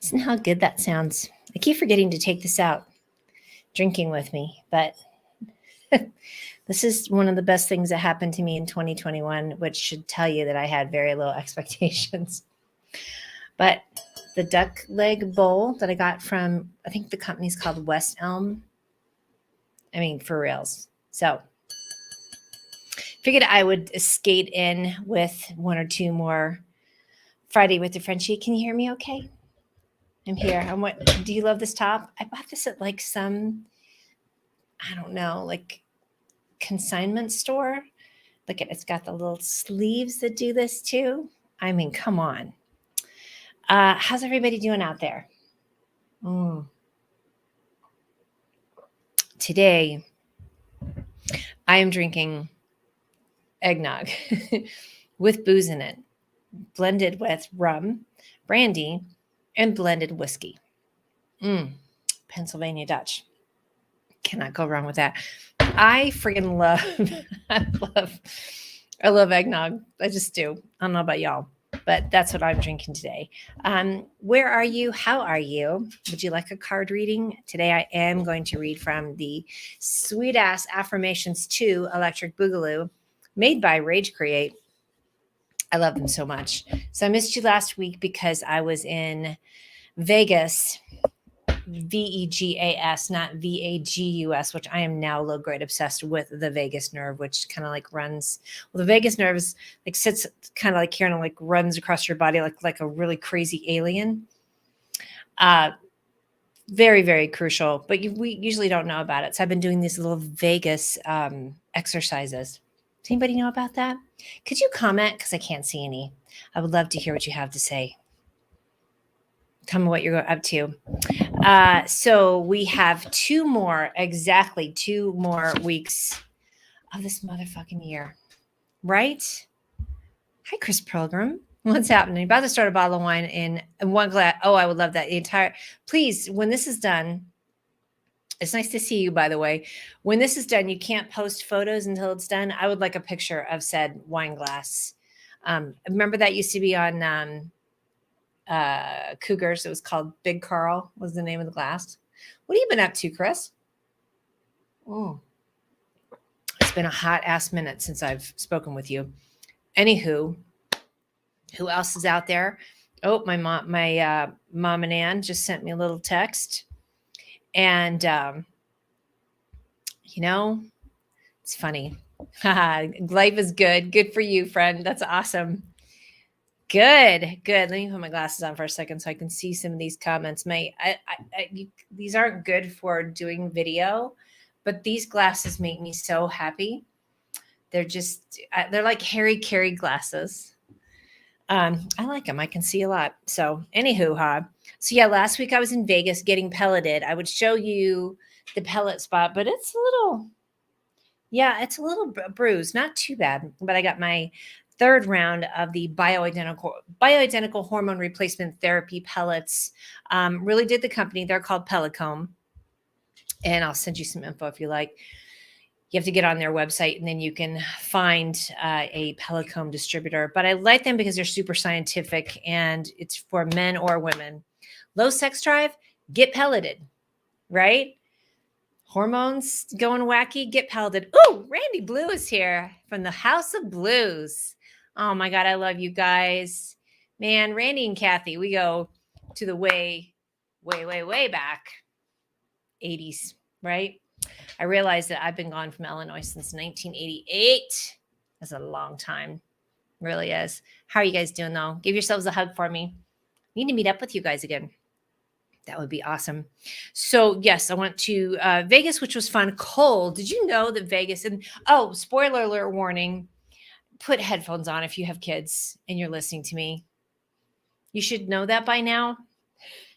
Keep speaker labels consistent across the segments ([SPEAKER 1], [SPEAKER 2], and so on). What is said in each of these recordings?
[SPEAKER 1] Listen how good that sounds. I keep forgetting to take this out, drinking with me, but this is one of the best things that happened to me in 2021, which should tell you that I had very low expectations. But the duck leg bowl that I got from, I think the company's called West Elm. I mean, for reals. So figured I would skate in with one or two more Friday with the Frenchie. Can you hear me okay? I'm here. Do you love this top? I bought this at like some, I don't know, like consignment store. Look at it. It's got the little sleeves that do this too. I mean, come on. How's everybody doing out there? Today, I am drinking eggnog with booze in it, blended with rum, brandy, and blended whiskey. Pennsylvania Dutch. Cannot go wrong with that. I freaking I love eggnog. I just do. I don't know about y'all, but that's what I'm drinking today. Where are you? How are you? Would you like a card reading? Today I am going to read from the sweet ass Affirmations 2 Electric Boogaloo made by Rage Create. I love them so much. So I missed you last week because I was in Vegas, VEGAS, not VAGUS, which I am now low grade obsessed with the vagus nerve, which kind of like runs. Well, the vagus nerve is like sits kind of like here and like runs across your body like a really crazy alien. Very, very crucial, but we usually don't know about it. So I've been doing these little vagus exercises. Does anybody know about that? Could you comment? Because I can't see any. I would love to hear what you have to say. Tell me what you're up to. So we have exactly two more weeks of this motherfucking year, right? Hi, Chris Pilgrim. What's happening? About to start a bottle of wine in one glass. Oh, I would love that. Please, when this is done, it's nice to see you, by the way. When this is done, you can't post photos until it's done. I would like a picture of said wine glass. Remember that used to be on Cougars. It was called Big Carl was the name of the glass. What have you been up to, Chris? It's been a hot ass minute since I've spoken with you. Anywho, who else is out there? Oh, my mom and Ann just sent me a little text. And, it's funny. Life is good. Good for you, friend. That's awesome. Good. Let me put my glasses on for a second so I can see some of these comments. These aren't good for doing video, but these glasses make me so happy. They're like Harry Carey glasses. I like them. I can see a lot. So anywho, so yeah, last week I was in Vegas getting pelleted. I would show you the pellet spot, but it's a little bruised. Not too bad, but I got my third round of the bioidentical hormone replacement therapy pellets. Really did the company. They're called Pellicome. And I'll send you some info if you like. You have to get on their website and then you can find a Pellicome distributor. But I like them because they're super scientific and it's for men or women. Low sex drive, get pelleted, right? Hormones going wacky, get pelleted. Oh, Randy Blue is here from the House of Blues. Oh my God, I love you guys. Man, Randy and Cathy, we go to the way back 80s, right? I realized that I've been gone from Illinois since 1988. That's a long time. It really is. How are you guys doing though? Give yourselves a hug for me. I need to meet up with you guys again. That would be awesome. So yes, I went to Vegas, which was fun. Cold. Did you know that Vegas spoiler alert warning, put headphones on if you have kids and you're listening to me. You should know that by now.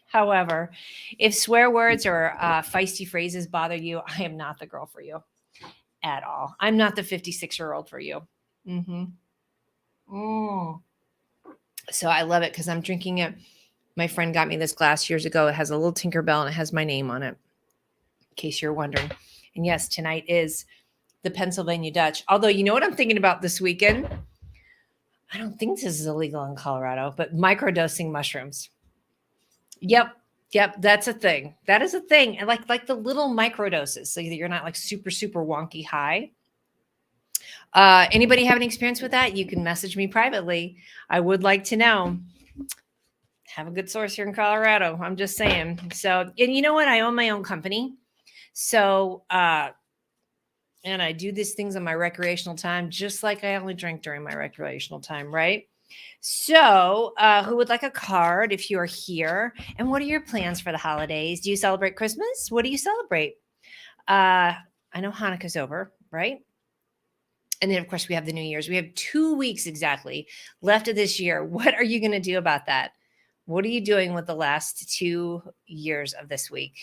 [SPEAKER 1] However, if swear words or feisty phrases bother you, I am not the girl for you at all. I'm not the 56-year-old for you. So I love it because I'm drinking it. My friend got me this glass years ago. It has a little Tinkerbell and it has my name on it, in case you're wondering. And yes, tonight is the Pennsylvania Dutch. Although, you know what I'm thinking about this weekend? I don't think this is illegal in Colorado, but microdosing mushrooms. Yep. Yep. That's a thing. That is a thing. And like the little microdoses, so that you're not like super, super wonky high. Anybody have any experience with that? You can message me privately. I would like to know. Have a good source here in Colorado. I'm just saying. So, and you know what? I own my own company. So, and I do these things on my recreational time, just like I only drink during my recreational time, right? So, who would like a card if you are here? And what are your plans for the holidays? Do you celebrate Christmas? What do you celebrate? I know Hanukkah's over, right? And then, of course, we have the New Year's. We have 2 weeks exactly left of this year. What are you going to do about that? What are you doing with the last 2 years of this week?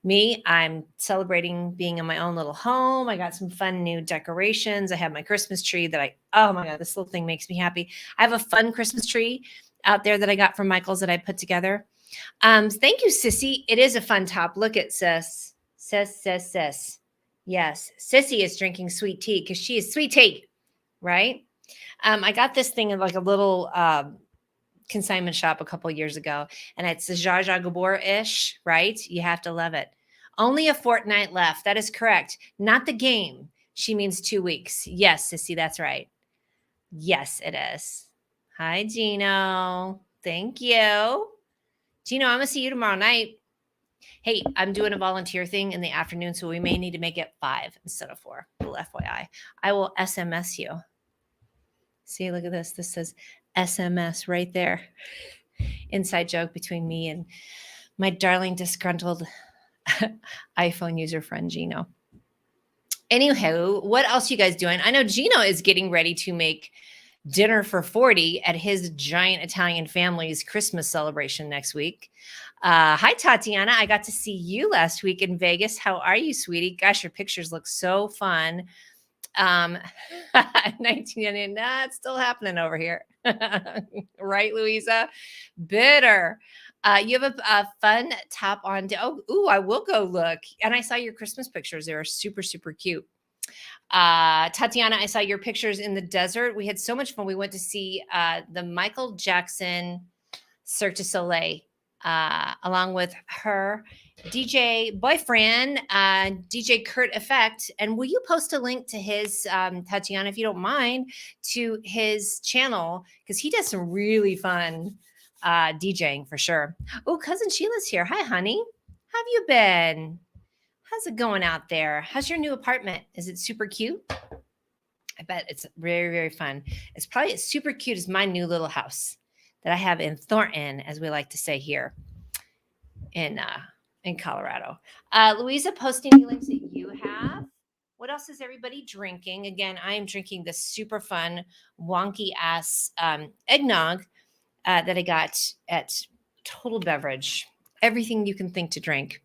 [SPEAKER 1] Me, I'm celebrating being in my own little home. I got some fun new decorations. I have my Christmas tree that oh my God, this little thing makes me happy. I have a fun Christmas tree out there that I got from Michael's that I put together. Thank you, Sissy. It is a fun top. Look at Sis. Sis. Yes, Sissy is drinking sweet tea because she is sweet tea, right? I got this thing in like a little consignment shop a couple years ago, and it's a Zsa Zsa Gabor-ish, right? You have to love it. Only a fortnight left. That is correct. Not the game. She means 2 weeks. Yes, Sissy, that's right. Yes, it is. Hi, Geno. Thank you. Geno, I'm going to see you tomorrow night. Hey, I'm doing a volunteer thing in the afternoon, so we may need to make it 5 instead of 4. Little FYI. I will SMS you. See, look at this. This says SMS right there. Inside joke between me and my darling disgruntled iPhone user friend, Geno. Anywho, what else you guys doing? I know Geno is getting ready to make dinner for 40 at his giant Italian family's Christmas celebration next week. Hi, Tatiana. I got to see you last week in Vegas. How are you, sweetie? Gosh, your pictures look so fun. 1999, it's still happening over here. Right, Louisa? Bitter. You have a fun top on. I will go look. And I saw your Christmas pictures. They were super, super cute. Tatiana, I saw your pictures in the desert. We had so much fun. We went to see the Michael Jackson Cirque du Soleil along with her DJ boyfriend, DJ Kurt Effect. And will you post a link to his, Tatiana, if you don't mind, to his channel? Because he does some really fun DJing for sure. Oh, cousin Sheila's here. Hi, honey. How have you been? How's it going out there? How's your new apartment? Is it super cute? I bet it's very, very fun. It's probably as super cute as my new little house that I have in Thornton, as we like to say here in Colorado. Louisa, posting the links that you have. What else is everybody drinking? Again, I am drinking this super fun, wonky ass eggnog that I got at Total Beverage. Everything you can think to drink.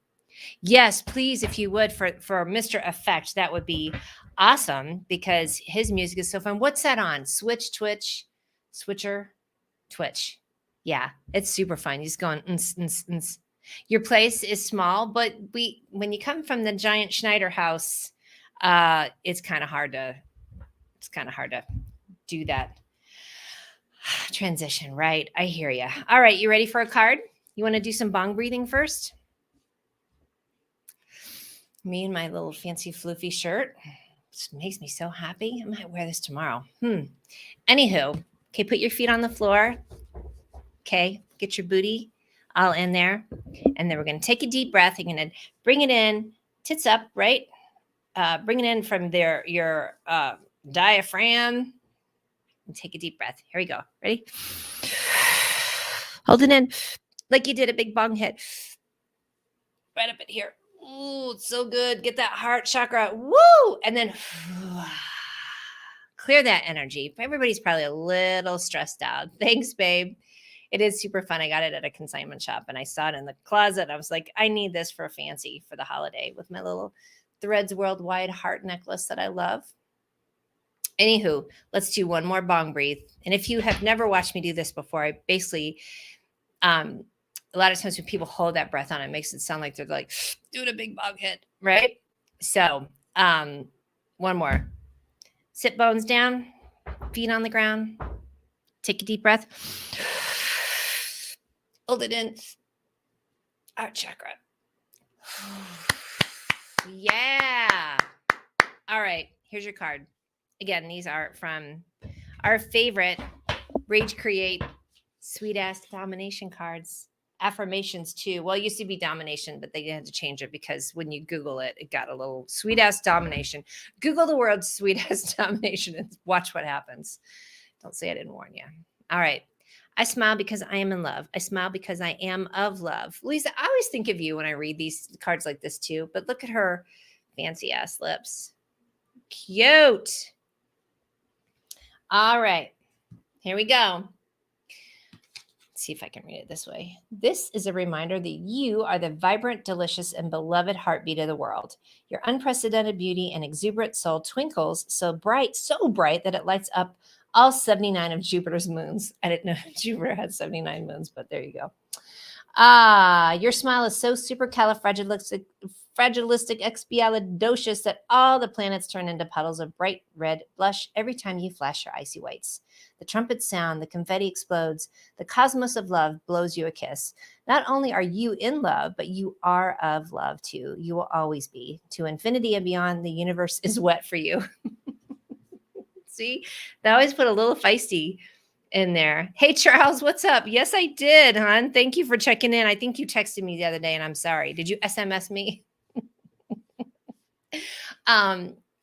[SPEAKER 1] Yes, please, if you would, for Mr. Effect, that would be awesome because his music is so fun. What's that on? Switcher, Twitch. Yeah, it's super fun. He's going. Your place is small, but when you come from the giant Schneider house, it's kind of hard to do that transition, right? I hear you. All right, you ready for a card? You want to do some bong breathing first? Me and my little fancy floofy shirt. It makes me so happy. I might wear this tomorrow. Anywho, okay, put your feet on the floor. Okay, get your booty all in there. And then we're going to take a deep breath. You're going to bring it in, tits up, right? Bring it in from your diaphragm. And take a deep breath. Here we go. Ready? Hold it in like you did a big bong hit. Right up in here. Ooh, it's so good. Get that heart chakra. Woo! And then clear that energy. Everybody's probably a little stressed out. Thanks, babe. It is super fun. I got it at a consignment shop and I saw it in the closet. I was like, I need this for a fancy for the holiday with my little Threads Worldwide heart necklace that I love. Anywho, let's do one more bong breathe. And if you have never watched me do this before, I basically, a lot of times when people hold that breath on, it makes it sound like they're like doing a big bong hit, right? So one more. Sit bones down, feet on the ground. Take a deep breath. Hold it in. Heart chakra. Yeah. All right. Here's your card. Again, these are from our favorite Rage Create sweet ass domination cards. Affirmations too. Well, it used to be domination, but they had to change it because when you Google it, it got a little sweet ass domination. Google the word sweet ass domination and watch what happens. Don't say I didn't warn you. All right. I smile because I am in love. I smile because I am of love. Lisa, I always think of you when I read these cards like this too, but look at her fancy ass lips. Cute. All right. Here we go. Let's see if I can read it this way. This is a reminder that you are the vibrant, delicious, and beloved heartbeat of the world. Your unprecedented beauty and exuberant soul twinkles so bright that it lights up all 79 of Jupiter's moons. I didn't know Jupiter had 79 moons, but there you go. Your smile is so supercalifragilisticexpialidocious that all the planets turn into puddles of bright red blush every time you flash your icy whites. The trumpets sound, the confetti explodes, the cosmos of love blows you a kiss. Not only are you in love, but you are of love too. You will always be. To infinity and beyond, the universe is wet for you. See, they always put a little feisty in there. Hey, Charles, what's up? Yes, I did, hon. Thank you for checking in. I think you texted me the other day and I'm sorry. Did you SMS me?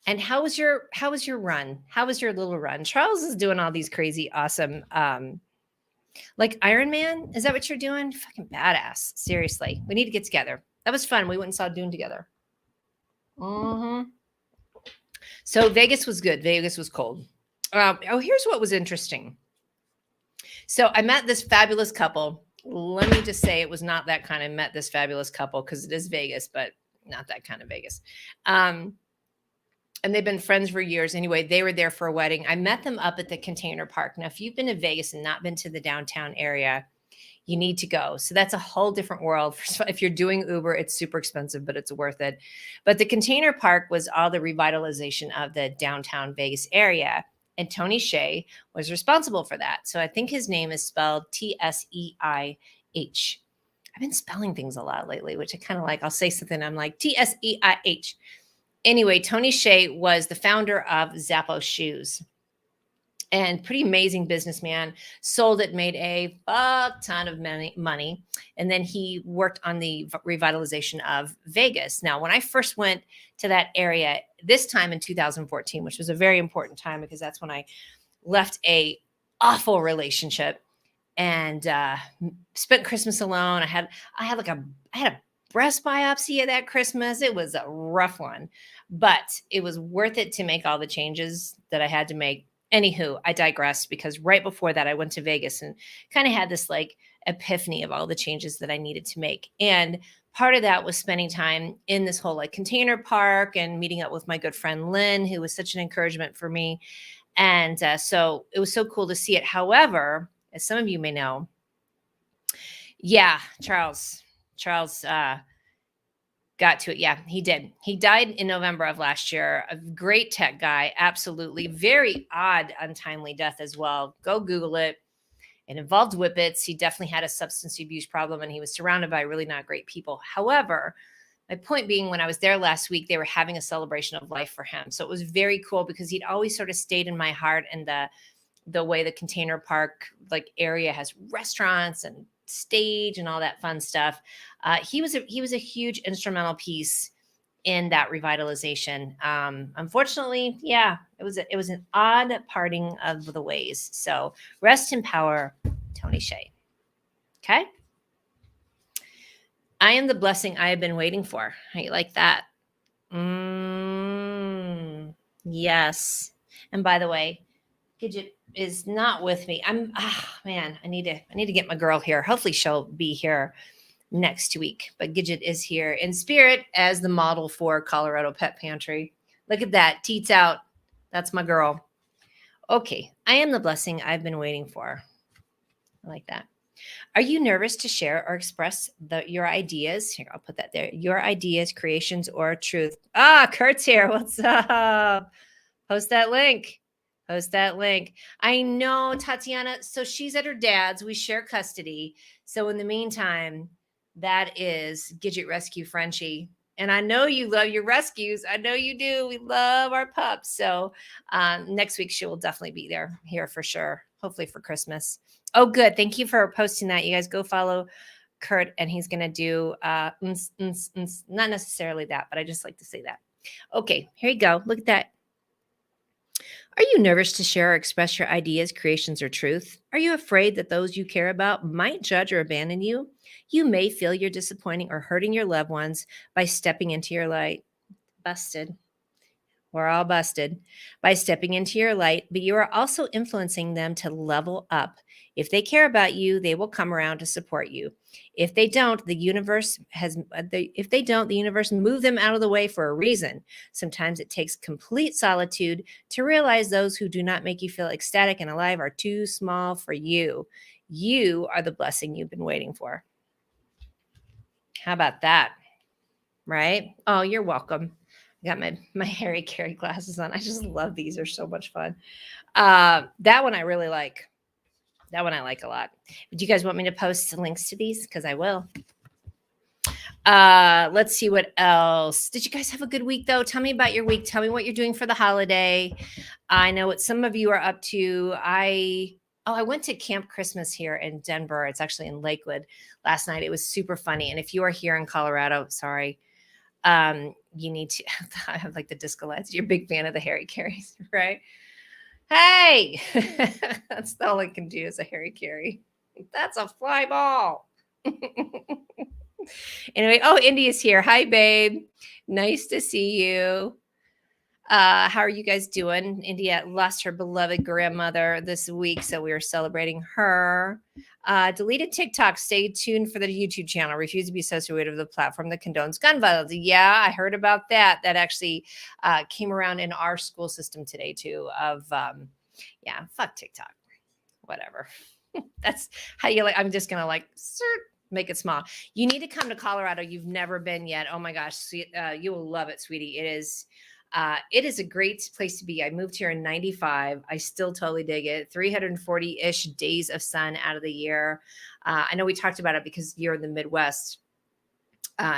[SPEAKER 1] And how was your run? How was your little run? Charles is doing all these crazy, awesome, like Iron Man. Is that what you're doing? Fucking badass. Seriously. We need to get together. That was fun. We went and saw Dune together. Mm-hmm. So Vegas was good. Vegas was cold. Here's what was interesting. So I met this fabulous couple. Let me just say it was not that kind of met this fabulous couple because it is Vegas, but not that kind of Vegas. And they've been friends for years. Anyway, they were there for a wedding. I met them up at the Container Park. Now, if you've been to Vegas and not been to the downtown area, you need to go. So that's a whole different world. If you're doing Uber, it's super expensive, but it's worth it. But the Container Park was all the revitalization of the downtown Vegas area. And Tony Hsieh was responsible for that. So I think his name is spelled Tseih. I've been spelling things a lot lately, which I kind of like. I'll say something. I'm like Tseih. Anyway, Tony Hsieh was the founder of Zappos shoes. And pretty amazing businessman, sold it, made a fuck ton of money. And then he worked on the revitalization of Vegas. Now, when I first went to that area, this time in 2014, which was a very important time because that's when I left a awful relationship and spent Christmas alone. I had a breast biopsy of that Christmas. It was a rough one, but it was worth it to make all the changes that I had to make. Anywho, I digress because right before that, I went to Vegas and kind of had this like epiphany of all the changes that I needed to make. And part of that was spending time in this whole like container park and meeting up with my good friend Lynn, who was such an encouragement for me. And so it was so cool to see it. However, as some of you may know, yeah, Charles got to it. Yeah, he did. He died in November of last year. A great tech guy. Absolutely. Very odd, untimely death as well. Go Google it. It involved whippets. He definitely had a substance abuse problem and he was surrounded by really not great people. However, my point being, when I was there last week, they were having a celebration of life for him. So it was very cool because he'd always sort of stayed in my heart, and the way the container park like area has restaurants and stage and all that fun stuff. He was a huge instrumental piece in that revitalization. Unfortunately, yeah, it was an odd parting of the ways. So rest in power, Tony Hsieh. Okay. I am the blessing I have been waiting for. How you like that? Yes. And by the way, Gidget is not with me. Man, I need to get my girl here. Hopefully she'll be here next week. But Gidget is here in spirit as the model for Colorado Pet Pantry. Look at that. Teats out. That's my girl. Okay. I am the blessing I've been waiting for. I like that. Are you nervous to share or express your ideas? Here, I'll put that there. Your ideas, creations, or truth. Kurt's here. What's up? Post that link. I know, Tatiana. So she's at her dad's. We share custody. So in the meantime, That is Gidget Rescue Frenchie. And I know you love your rescues. I know you do. We love our pups. So next week she will definitely be here for sure. Hopefully for Christmas. Oh, good. Thank you for posting that. You guys go follow Kurt, and he's going to do not necessarily that, but I just like to say that. Okay, here you go. Look at that. Are you nervous to share or express your ideas, creations, or truth? Are you afraid that those you care about might judge or abandon you? You may feel you're disappointing or hurting your loved ones by stepping into your light. Busted. We're all busted by stepping into your light, but you are also influencing them to level up. If they care about you, they will come around to support you. If they don't, the universe the universe move them out of the way for a reason. Sometimes it takes complete solitude to realize those who do not make you feel ecstatic and alive are too small for you. You are the blessing you've been waiting for. How about that? Right? Oh, you're welcome. I got my Harry Carey glasses on. I just love these. They're so much fun. That one I really like. That one I like a lot. Do you guys want me to post the links to these? Because I will. Let's see what else. Did you guys have a good week though? Tell me about your week. Tell me what you're doing for the holiday. I know what some of you are up to. I went to Camp Christmas here in Denver. It's actually in Lakewood last night. It was super funny. And if you are here in Colorado, sorry, you need to I have like the disco lights. You're a big fan of the Harry Careys, right? Hey, that's all I can do is a Harry Carey. That's a fly ball. Anyway, oh, India's here. Hi, babe. Nice to see you. How are you guys doing? India lost her beloved grandmother this week, so we are celebrating her. Deleted TikTok. Stay tuned for the YouTube channel. Refuse to be associated with a platform that condones gun violence. Yeah, I heard about that. That actually came around in our school system today too. Yeah, fuck TikTok. Whatever. That's how you like. I'm just gonna make it small. You need to come to Colorado. You've never been yet. Oh my gosh, you will love it, sweetie. It is a great place to be. I moved here in 95. I still totally dig it. 340-ish days of sun out of the year. I know we talked about it because you're in the Midwest.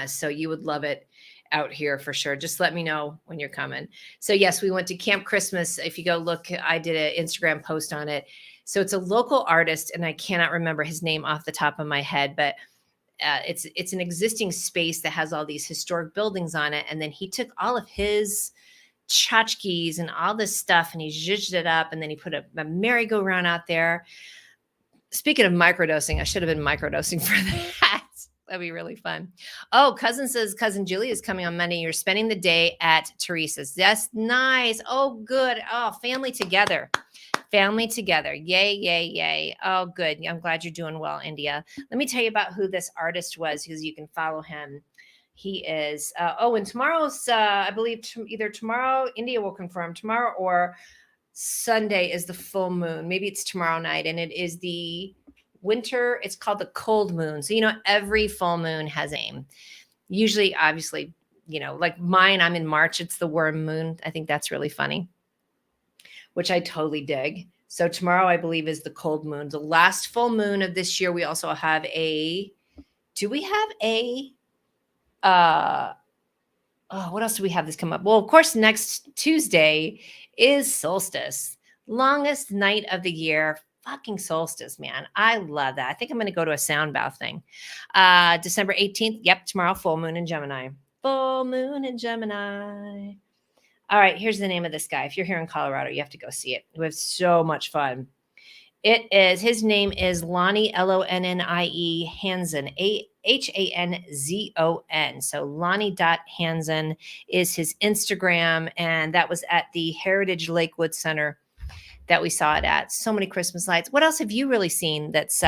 [SPEAKER 1] So you would love it out here for sure. Just let me know when you're coming. So yes, we went to Camp Christmas. If you go look, I did an Instagram post on it. So it's a local artist, and I cannot remember his name off the top of my head, but it's an existing space that has all these historic buildings on it. And then he took all of his tchotchkes and all this stuff, and he zhuzhed it up, and then he put a merry-go-round out there. Speaking of microdosing, I should have been microdosing for that. That'd be really fun. Oh, cousin says cousin Julie is coming on Monday. You're spending the day at Teresa's. That's nice. Oh, good. Oh, family together. Family together. Yay, yay, yay. Oh, good. I'm glad you're doing well, India. Let me tell you about who this artist was, because you can follow him. He is, and tomorrow's, I believe either tomorrow, India will confirm, tomorrow or Sunday is the full moon. Maybe it's tomorrow night, and it is the winter. It's called the cold moon. So, every full moon has aim. Usually, obviously, like mine, I'm in March. It's the worm moon. I think that's really funny, which I totally dig. So tomorrow, I believe, is the cold moon. The last full moon of this year. We also have what else do we have this come up? Well, of course, next Tuesday is solstice. Longest night of the year. Fucking solstice, man. I love that. I think I'm going to go to a sound bath thing. December 18th. Yep, tomorrow, full moon in Gemini. Full moon in Gemini. All right, here's the name of this guy. If you're here in Colorado, you have to go see it. We have so much fun. His name is Lonnie, Lonnie Hansen, Hanzon. So Lonnie.Hansen is his Instagram. And that was at the Heritage Lakewood Center that we saw it at. So many Christmas lights. What else have you really seen that's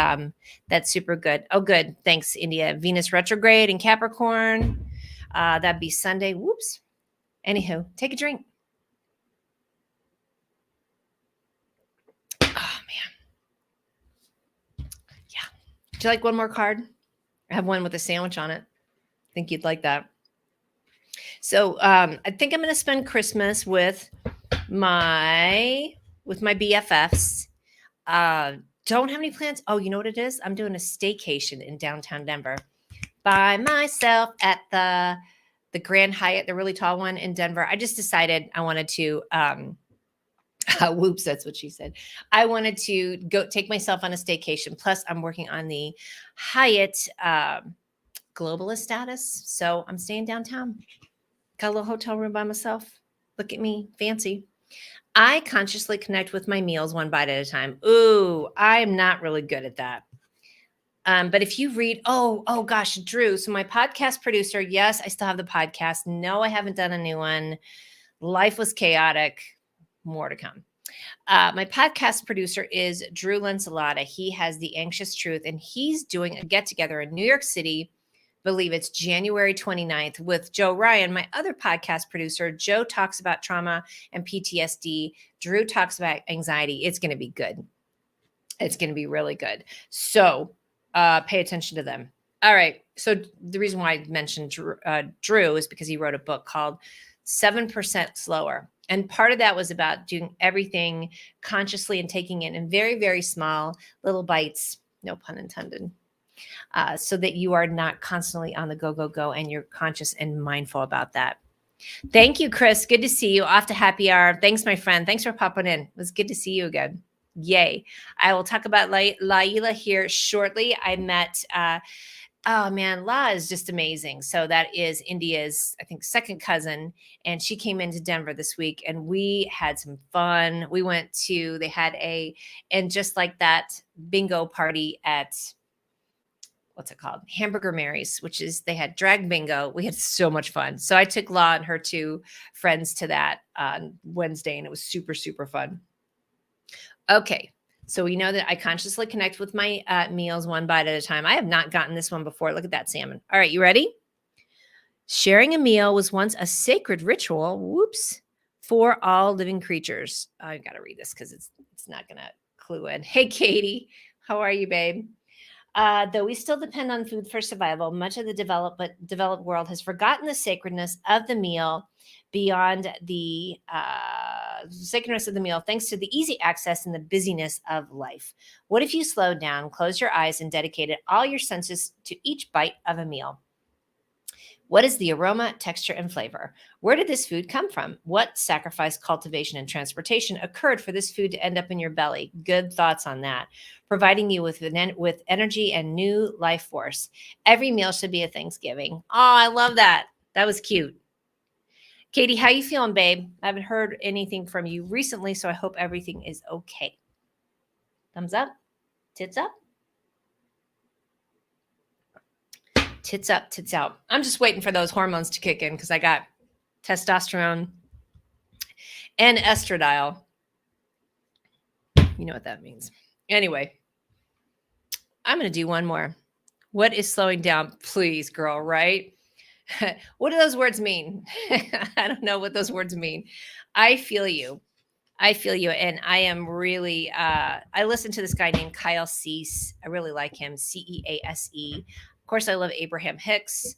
[SPEAKER 1] super good? Oh, good. Thanks, India. Venus retrograde in Capricorn. That'd be Sunday. Whoops. Anywho, take a drink. Oh, man. Yeah. Would you like one more card? I have one with a sandwich on it. I think you'd like that. So I think I'm going to spend Christmas with my BFFs. Don't have any plans. Oh, you know what it is? I'm doing a staycation in downtown Denver. by myself at the Grand Hyatt, the really tall one in Denver. I just decided I wanted to whoops, that's what she said. I wanted to go take myself on a staycation. Plus, I'm working on the Hyatt globalist status. So I'm staying downtown. Got a little hotel room by myself. Look at me, fancy. I consciously connect with my meals one bite at a time. Ooh, I'm not really good at that. But if you read, oh gosh, Drew. So my podcast producer, yes, I still have the podcast. No, I haven't done a new one. Life was chaotic. More to come. My podcast producer is Drew Lancelota. He has The Anxious Truth, and he's doing a get together in New York City. Believe it's January 29th with Joe Ryan, my other podcast producer. Joe talks about trauma and PTSD. Drew talks about anxiety. It's going to be good. It's going to be really good. So pay attention to them. All right. So the reason why I mentioned Drew is because he wrote a book called 7% Slower. And part of that was about doing everything consciously and taking it in very, very small little bites, no pun intended, so that you are not constantly on the go, go, go, and you're conscious and mindful about that. Thank you, Chris. Good to see you. Off to happy hour. Thanks, my friend. Thanks for popping in. It was good to see you again. Yay. I will talk about Laila here shortly. I met oh man, La is just amazing. So that is India's, I think, second cousin. And she came into Denver this week and we had some fun. We went to, they had and just like that, bingo party at, what's it called? Hamburger Mary's, which is, they had drag bingo. We had so much fun. So I took La and her two friends to that on Wednesday and it was super, super fun. Okay. So we know that I consciously connect with my meals one bite at a time. I have not gotten this one before. Look at that salmon. All right, you ready? Sharing a meal was once a sacred ritual, whoops, for all living creatures. I got to read this because it's not going to clue in. Hey, Katie, how are you, babe? Though we still depend on food for survival, much of the developed world has forgotten the sacredness of the meal beyond the sacredness of the meal, thanks to the easy access and the busyness of life. What if you slowed down, closed your eyes, and dedicated all your senses to each bite of a meal? What is the aroma, texture, and flavor? Where did this food come from? What sacrifice, cultivation, and transportation occurred for this food to end up in your belly? Good thoughts on that. Providing you with energy and new life force. Every meal should be a Thanksgiving. Oh, I love that. That was cute. Katie, how you feeling, babe? I haven't heard anything from you recently, so I hope everything is okay. Thumbs up, tits up. Tits up, tits out. I'm just waiting for those hormones to kick in because I got testosterone and estradiol. You know what that means. Anyway, I'm going to do one more. What is slowing down? Please, girl, right? What do those words mean? I don't know what those words mean. I feel you. I feel you. And I am really, I listen to this guy named Kyle Cease. I really like him, Cease. Of course, I love Abraham Hicks.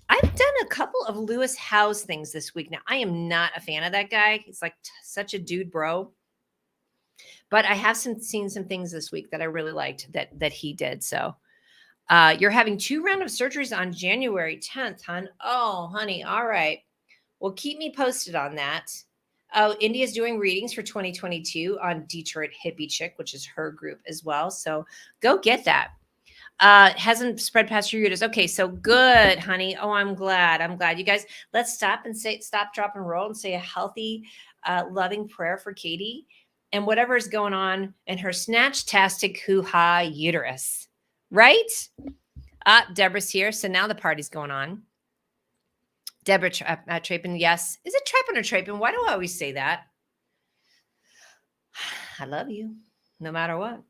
[SPEAKER 1] I've done a couple of Lewis Howes things this week. Now, I am not a fan of that guy. He's like such a dude bro. But I have seen some things this week that I really liked that he did. So you're having 2 rounds of surgeries on January 10th, hon. Oh, honey. All right. Well, keep me posted on that. Oh, India's doing readings for 2022 on Detroit Hippie Chick, which is her group as well. So go get that. Hasn't spread past your uterus. Okay, so good, honey. Oh, I'm glad. I'm glad. You guys, let's stop, drop, and roll and say a healthy, loving prayer for Katie and whatever is going on in her snatch-tastic hoo-ha uterus. Right? Deborah's here. So now the party's going on. Deborah Trapin, yes. Is it Trapin or Trapin? Why do I always say that? I love you, no matter what.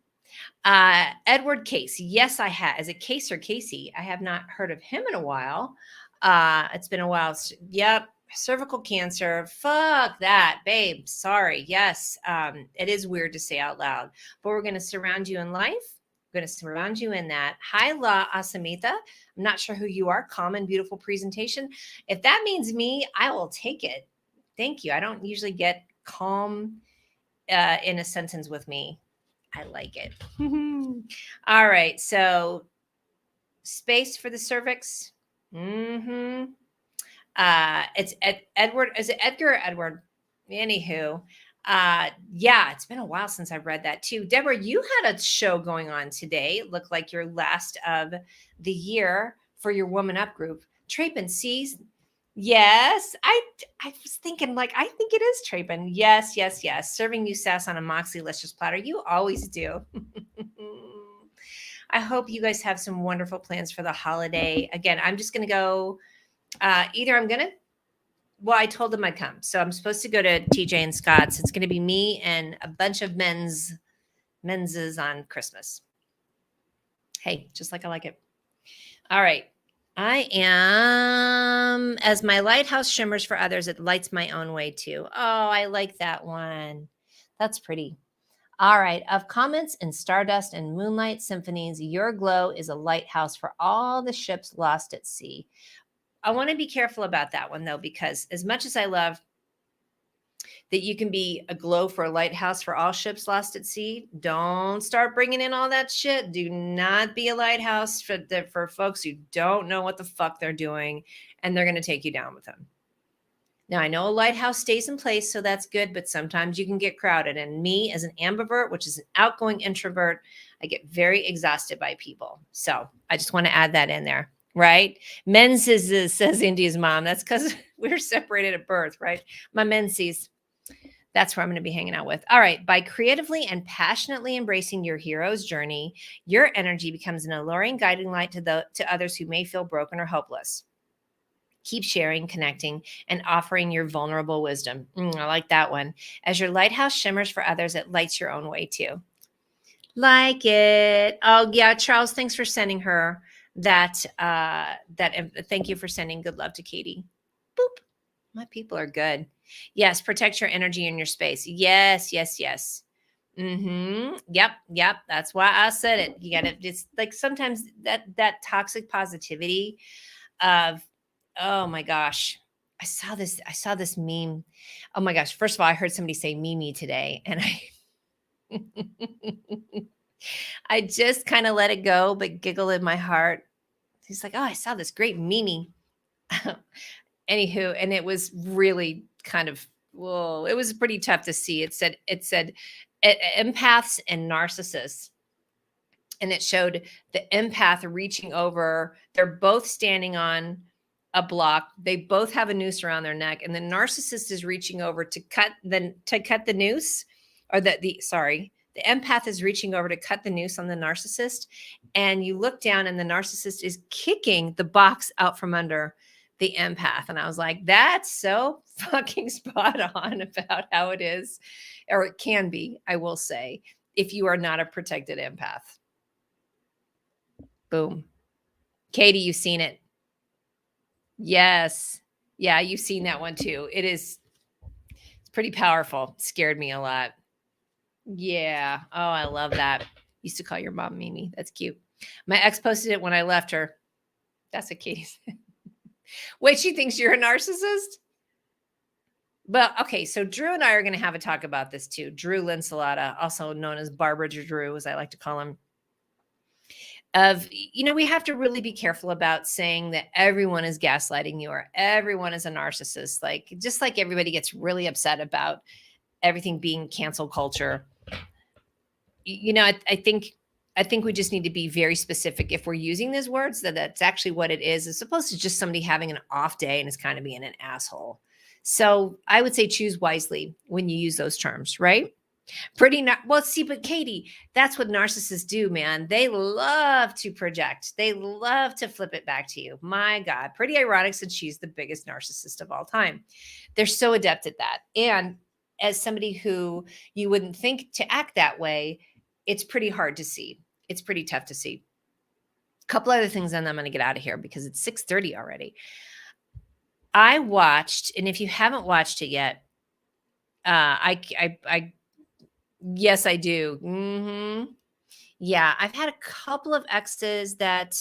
[SPEAKER 1] Edward Case, yes, I have. Is it Case or Casey? I have not heard of him in a while. It's been a while. Yep, cervical cancer. Fuck that, babe. Sorry. Yes, it is weird to say out loud, but we're going to surround you in life. We're going to surround you in that. Hi, La Asamita. I'm not sure who you are. Common, beautiful presentation. If that means me, I will take it. Thank you. I don't usually get calm in a sentence with me. I like it. All right. So space for the cervix. Mm-hmm. It's Edward. Is it Edgar or Edward? Anywho, yeah, it's been a while since I've read that too. Deborah, you had a show going on today. It looked like your last of the year for your Woman Up group. Trapen sees. Yes, I was thinking like I think it is Trapen. Yes, yes, yes. Serving you sass on a Moxie-licious platter. You always do. I hope you guys have some wonderful plans for the holiday. Again, I'm just going to go. Either I'm going to well, I told them I'd come. So I'm supposed to go to TJ and Scott's. It's going to be me and a bunch of menses on Christmas. Hey, just like I like it. All right. I am, as my lighthouse shimmers for others, it lights my own way too. Oh, I like that one. That's pretty. All right. Of comets and stardust and moonlight symphonies, your glow is a lighthouse for all the ships lost at sea. I want to be careful about that one though, because as much as I love that you can be a glow for a lighthouse for all ships lost at sea, don't start bringing in all that shit. Do not be a lighthouse for folks who don't know what the fuck they're doing and they're going to take you down with them. Now, I know a lighthouse stays in place, so that's good, but sometimes you can get crowded. And me, as an ambivert, which is an outgoing introvert, I get very exhausted by people. So I just want to add that in there. Right? Menses, says India's mom. That's because we're separated at birth, right? My menses. That's where I'm going to be hanging out with. All right. By creatively and passionately embracing your hero's journey, your energy becomes an alluring guiding light to others who may feel broken or hopeless. Keep sharing, connecting, and offering your vulnerable wisdom. I like that one. As your lighthouse shimmers for others, it lights your own way too. Like it. Oh, yeah. Charles, thanks for sending her that thank you for sending good love to Katie. Boop. My people are good. Yes, protect your energy and your space. Yes, yes, yes. Yep. That's why I said it. You gotta, it's like sometimes that toxic positivity of, oh my gosh, I saw this meme. Oh my gosh. First of all, I heard somebody say Mimi today, and I just kind of let it go, but giggle in my heart. He's like, oh, I saw this great Mimi. Anywho, and it was really kind of, whoa, it was pretty tough to see. It said empaths and narcissists. And it showed the empath reaching over. They're both standing on a block. They both have a noose around their neck. And the narcissist is reaching over to cut the noose, or the empath is reaching over to cut the noose on the narcissist. And you look down and the narcissist is kicking the box out from under the empath. And I was like, that's so fucking spot on about how it is, or it can be, I will say, if you are not a protected empath. Boom. Katie, you've seen it. Yes. Yeah, you've seen that one too. It's pretty powerful. It scared me a lot. Yeah. Oh, I love that. Used to call your mom Mimi. That's cute. My ex posted it when I left her. That's what Katie said. Wait, she thinks you're a narcissist? But okay, so Drew and I are going to have a talk about this too. Drew Linsalata, also known as Barbara Drew, as I like to call him. We have to really be careful about saying that everyone is gaslighting you or everyone is a narcissist. Like, just like everybody gets really upset about everything being cancel culture. I think we just need to be very specific if we're using these words, that's actually what it is, as opposed to just somebody having an off day and is kind of being an asshole. So I would say choose wisely when you use those terms, right? But Katie, that's what narcissists do, man. They love to project. They love to flip it back to you. My God, pretty ironic since she's the biggest narcissist of all time. They're so adept at that. And as somebody who you wouldn't think to act that way, it's pretty hard to see. It's pretty tough to see. A couple other things, and then I'm going to get out of here because it's 6:30 already. I watched, and if you haven't watched it yet, yes, I do. Mm-hmm. Yeah, I've had a couple of exes that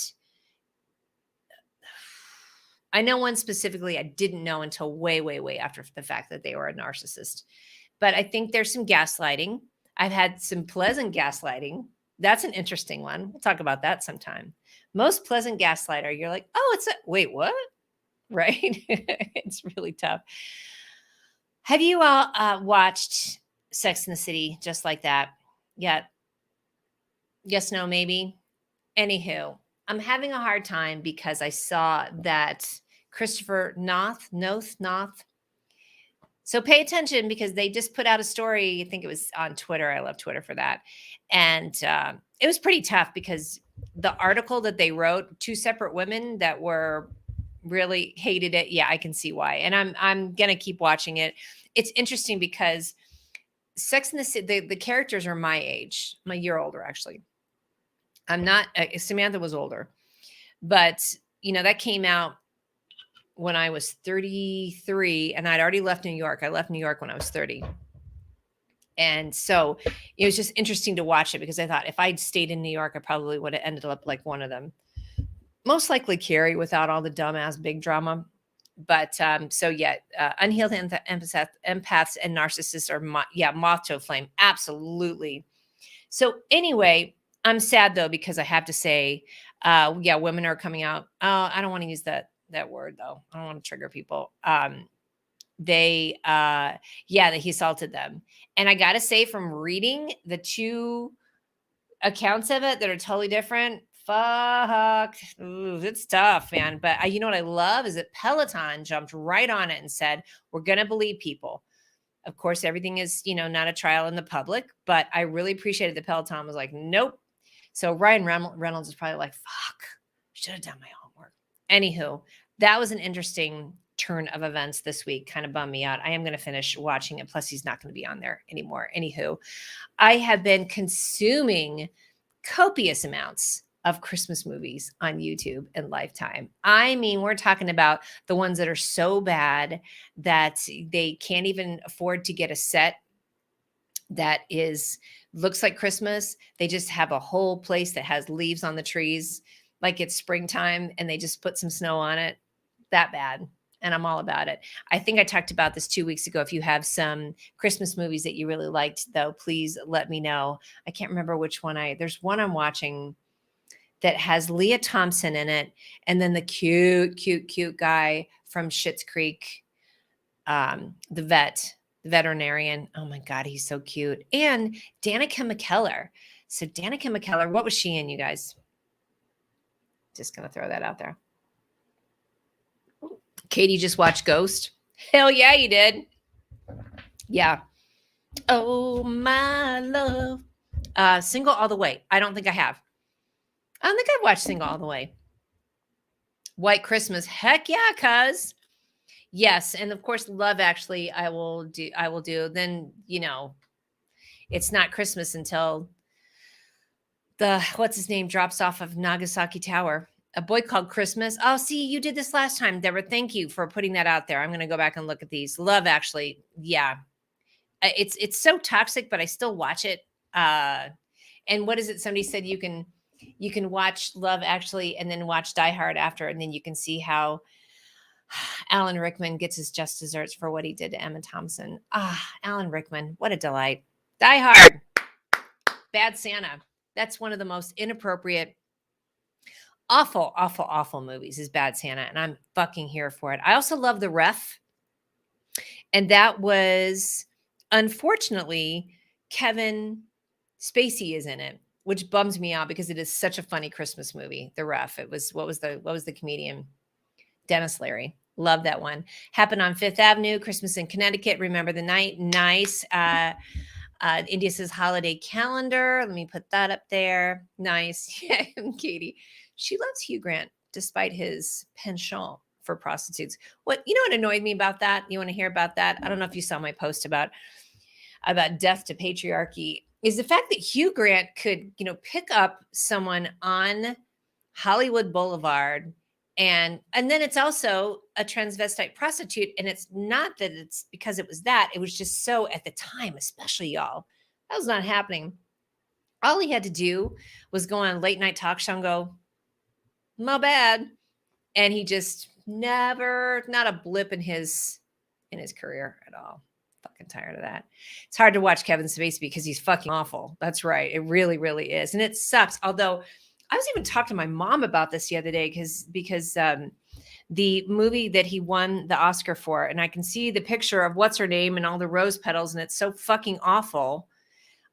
[SPEAKER 1] I know one specifically I didn't know until way, way, way after the fact that they were a narcissist. But I think there's some gaslighting. I've had some pleasant gaslighting. That's an interesting one. We'll talk about that sometime. Most pleasant gaslighter. You're like, oh, wait, what? Right? It's really tough. Have you all watched Sex in the City just like that? Yeah. Yes, no, maybe. Anywho, I'm having a hard time because I saw that Christopher Noth. So pay attention because they just put out a story. I think it was on Twitter. I love Twitter for that. And it was pretty tough because the article that they wrote, two separate women that were really hated it. Yeah, I can see why. And I'm gonna keep watching it. It's interesting because Sex in the City, the characters are my age. I'm a year older, actually. I'm not. Samantha was older, but that came out when I was 33, and I'd already left New York. I left New York when I was 30. And so it was just interesting to watch it because I thought if I'd stayed in New York, I probably would have ended up like one of them. Most likely Carrie without all the dumbass big drama. But so yeah, unhealed empaths and narcissists are moth to a flame. Absolutely. So anyway, I'm sad though because I have to say, women are coming out. I don't want to use that word though. I don't want to trigger people. That he assaulted them, and I gotta say, from reading the two accounts of it that are totally different, fuck, ooh, it's tough, man. But you know what I love is that Peloton jumped right on it and said, we're gonna believe people. Of course, everything is, not a trial in the public, but I really appreciated that Peloton was like, nope. So Ryan Reynolds is probably like, fuck, should have done my homework. Anywho, that was an interesting turn of events this week. Kind of bummed me out. I am going to finish watching it. Plus, he's not going to be on there anymore. Anywho, I have been consuming copious amounts of Christmas movies on YouTube and Lifetime. I mean, we're talking about the ones that are so bad that they can't even afford to get a set that looks like Christmas. They just have a whole place that has leaves on the trees like it's springtime and they just put some snow on it. That bad. And I'm all about it. I think I talked about this 2 weeks ago. If you have some Christmas movies that you really liked, though, please let me know. I can't remember which one there's one I'm watching that has Leah Thompson in it, and then the cute guy from Schitt's Creek, the veterinarian. Oh my God, he's so cute. And Danica McKellar. So Danica McKellar, what was she in, you guys? Just gonna throw that out there. Katie just watched Ghost. Hell yeah, you did. Yeah. Oh my love. Single All the Way. I don't think I have. I don't think I've watched Single All the Way. White Christmas. Heck yeah, cuz. Yes, and of course, Love Actually, I will do. Then, it's not Christmas until what's his name drops off of Nagasaki Tower. A Boy Called Christmas. Oh, see, you did this last time, Deborah. Thank you for putting that out there. I'm going to go back and look at these. Love Actually. Yeah. It's so toxic, but I still watch it. And what is it? Somebody said you can watch Love Actually and then watch Die Hard after, and then you can see how Alan Rickman gets his just desserts for what he did to Emma Thompson. Alan Rickman, what a delight. Die Hard. Bad Santa. That's one of the most inappropriate, awful movies is Bad Santa, and I'm fucking here for it. I also love The Ref, and that was, unfortunately, Kevin Spacey is in it, which bums me out because it is such a funny Christmas movie. The Ref. It was what was the comedian? Dennis Leary. Love that one. Happened on Fifth Avenue, Christmas in Connecticut. Remember the Night. Nice. India says holiday calendar. Let me put that up there. Nice. Yeah, Katie. She loves Hugh Grant despite his penchant for prostitutes. What annoyed me about that? You want to hear about that? I don't know if you saw my post about death to patriarchy, is the fact that Hugh Grant could, pick up someone on Hollywood Boulevard and then it's also a transvestite prostitute. And it's not that it's because it was that. It was just so at the time, especially y'all, that was not happening. All he had to do was go on a late night talk show and go, my bad. And he just never, not a blip in his career at all. fucking tired of that. It's hard to watch Kevin Spacey because he's fucking awful. That's right. It really, really is. And it sucks. Although I was even talking to my mom about this the other day because the movie that he won the Oscar for, and I can see the picture of what's her name and all the rose petals, and it's so fucking awful.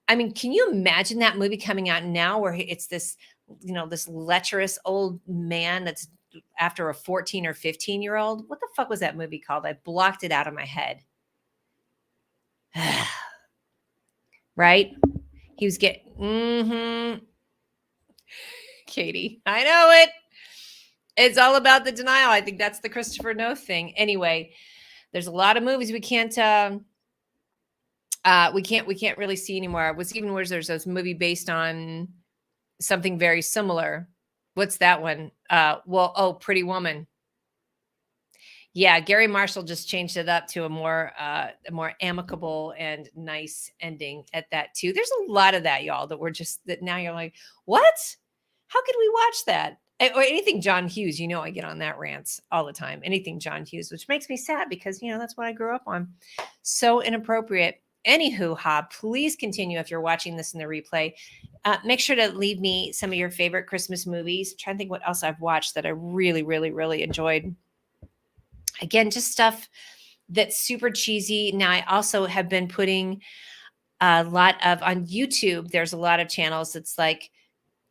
[SPEAKER 1] I mean, can you imagine that movie coming out now where it's this, this lecherous old man that's after a 14 or 15-year-old? What the fuck was that movie called? I blocked it out of my head. Right? He was getting, Katie, I know it. It's all about the denial. I think that's the Christopher Noth thing. Anyway, there's a lot of movies we can't really see anymore. What's even worse, there's this movie based on something very similar. What's that one? Pretty Woman. Yeah, Gary Marshall just changed it up to a more amicable and nice ending at that too. There's a lot of that, y'all, that now you're like, what? How could we watch that? Or anything John Hughes, I get on that rants all the time. Anything John Hughes, which makes me sad because, that's what I grew up on. So inappropriate. Anywho, please continue if you're watching this in the replay. Make sure to leave me some of your favorite Christmas movies. I'm trying to think what else I've watched that I really, really, really enjoyed. Again, just stuff that's super cheesy. Now, I also have been putting on YouTube, there's a lot of channels that's like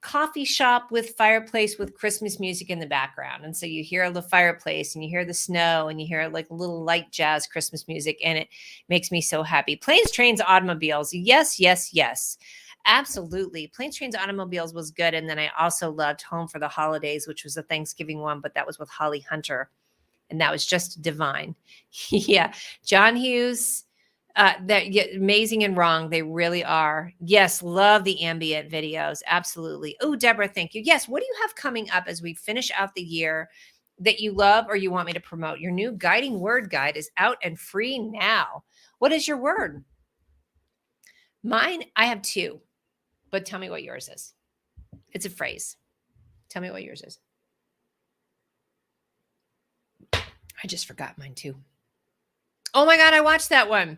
[SPEAKER 1] coffee shop with fireplace with Christmas music in the background. And so you hear the fireplace and you hear the snow and you hear like a little light jazz Christmas music, and it makes me so happy. Planes, Trains, Automobiles. Yes, yes, yes. Absolutely. Planes, Trains, Automobiles was good. And then I also loved Home for the Holidays, which was a Thanksgiving one, but that was with Holly Hunter. And that was just divine. Yeah. John Hughes, amazing and wrong. They really are. Yes. Love the ambient videos. Absolutely. Oh, Deborah, thank you. Yes. What do you have coming up as we finish out the year that you love or you want me to promote? Your new guiding word guide is out and free now. What is your word? Mine, I have two, but tell me what yours is. It's a phrase. Tell me what yours is. I just forgot mine too. Oh my God, I watched that one.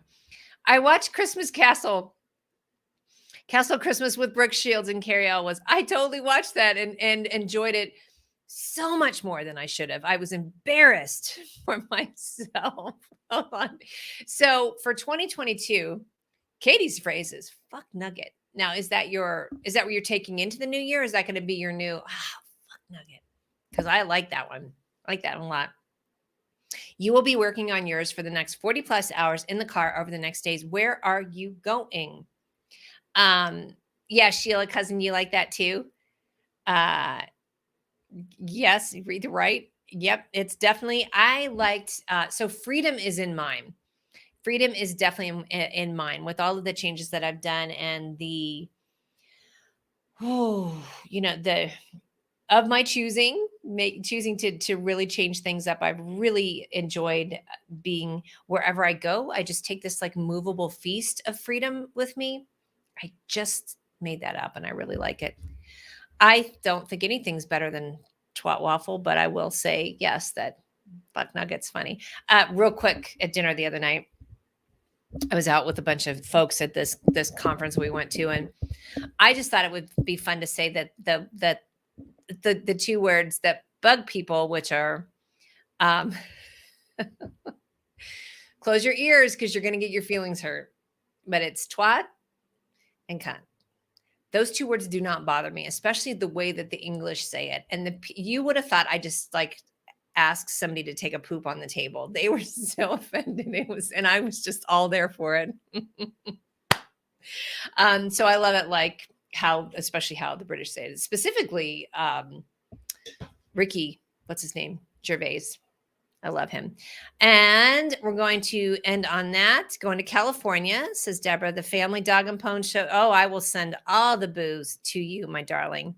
[SPEAKER 1] I watched Christmas Castle Christmas with Brooke Shields and Carrie Elwes. I totally watched that and enjoyed it so much more than I should have. I was embarrassed for myself. Hold on. So for 2022, Katie's phrase is fuck nugget. Now, is that what you're taking into the new year? Is that going to be your new fuck nugget? Because I like that one. I like that one a lot. You will be working on yours for the next 40 plus hours in the car over the next days. Where are you going? Yeah, Sheila, cousin, you like that too? Yes, read the right. Yep, it's definitely, I liked, so freedom is in mine. Freedom is definitely in mine with all of the changes that I've done and of my choosing to really change things up. I've really enjoyed being wherever I go. I just take this like movable feast of freedom with me. I just made that up and I really like it. I don't think anything's better than twat waffle, but I will say, yes, that buck nugget's funny. Real quick, at dinner the other night, I was out with a bunch of folks at this conference we went to, and I just thought it would be fun to say that the two words that bug people, which are close your ears because you're going to get your feelings hurt, but it's twat and cunt. Those two words do not bother me, especially the way that the English say it. And you would have thought I just like asked somebody to take a poop on the table. They were so offended. And I was just all there for it. So I love it, like especially how the British say it. Specifically, Ricky, what's his name? Gervais. I love him. And we're going to end on that. Going to California, says Deborah, the family dog and pone show. Oh, I will send all the booze to you, my darling.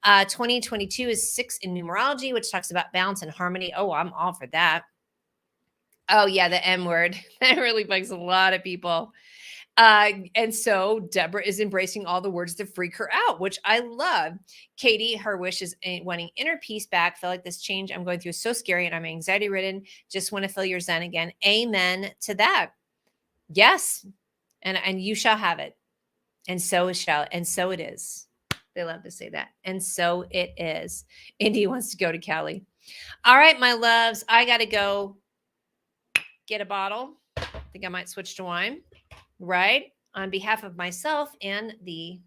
[SPEAKER 1] 2022 is 6 in numerology, which talks about balance and harmony. Oh, I'm all for that. Oh, yeah, the M word. That really bugs a lot of people. And so Deborah is embracing all the words that freak her out, which I love. Katie, her wish is wanting inner peace back. Feel like this change I'm going through is so scary and I'm anxiety ridden. Just want to feel your zen again. Amen to that. Yes. And you shall have it. And so it shall, and so it is. They love to say that. And so it is. Indy wants to go to Cali. All right, my loves, I got to go get a bottle. I think I might switch to wine, right? On behalf of myself and the.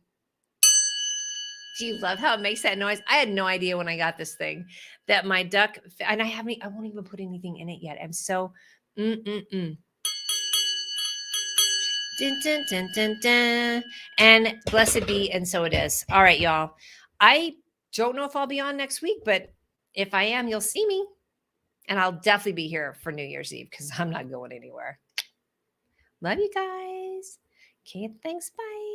[SPEAKER 1] Do you love how it makes that noise? I had no idea when I got this thing that my duck, and I won't even put anything in it yet. I'm so, mm-mm-mm. Dun, dun, dun, dun, dun. And blessed be, and so it is. All right, y'all. I don't know if I'll be on next week, but if I am, you'll see me. And I'll definitely be here for New Year's Eve because I'm not going anywhere. Love you guys. Okay, thanks. Bye.